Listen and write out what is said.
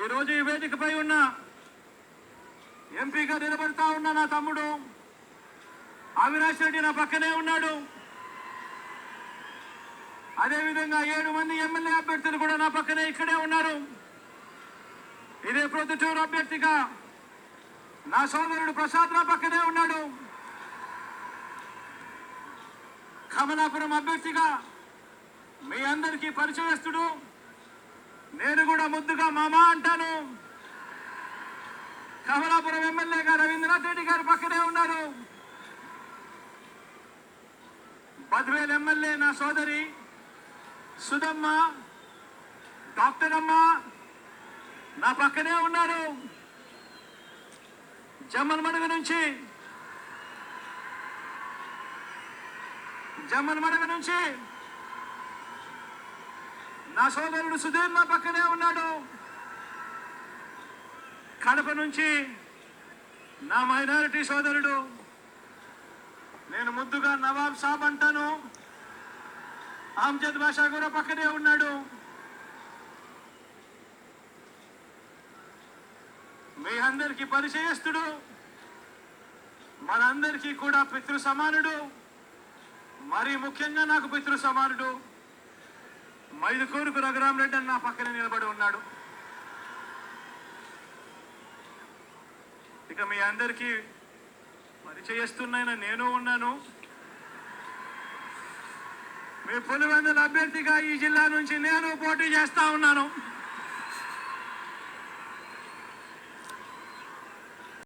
ఈరోజు ఈ వేదికపై ఉన్న ఎంపీగా నిలబడతా ఉన్న నా తమ్ముడు అవినాష్ రెడ్డి నా పక్కనే ఉన్నాడు. అదేవిధంగా 7 మంది ఎమ్మెల్యే అభ్యర్థులు కూడా నా పక్కనే ఇక్కడే ఉన్నారు. ఇదే ప్రొద్దుటూరు అభ్యర్థిగా నా సోదరుడు ప్రసాద్ నా పక్కనే ఉన్నాడు. కమలాపురం అభ్యర్థిగా మీ అందరికీ పరిచయస్తుడు, నేను కూడా ముద్దుగా మామ అంటాను. కమలాపురం ఎమ్మెల్యేగా రవీంద్రనాథ్ రెడ్డి గారు పక్కనే ఉన్నారు. బద్వేల్ ఎమ్మెల్యే నా సోదరి సుధమ్మ, డాక్టర్ అమ్మ నా పక్కనే ఉన్నారు. జమ్మలమడుగు నుంచి నా సోదరుడు సుధీర్ నా పక్కనే ఉన్నాడు. కడప నుంచి నా మైనారిటీ సోదరుడు, నేను ముద్దుగా నవాబ్ సాబ్ అంటాను, ఆమ్జద్ బాషా కూడా పక్కనే ఉన్నాడు. మీ అందరికీ పరిచయస్తుడు, మనందరికీ కూడా పితృ సమానుడు, మరీ ముఖ్యంగా నాకు పితృ సమానుడు మైదుకూరుకు రఘురామరెడ్డి అని నా పక్కన నిలబడి ఉన్నాడు. ఇక మీ అందరికీ పరిచయస్తున్న నేను ఉన్నాను. మీ పులివెందుల అభ్యర్థిగా ఈ జిల్లా నుంచి నేను పోటీ చేస్తా ఉన్నాను.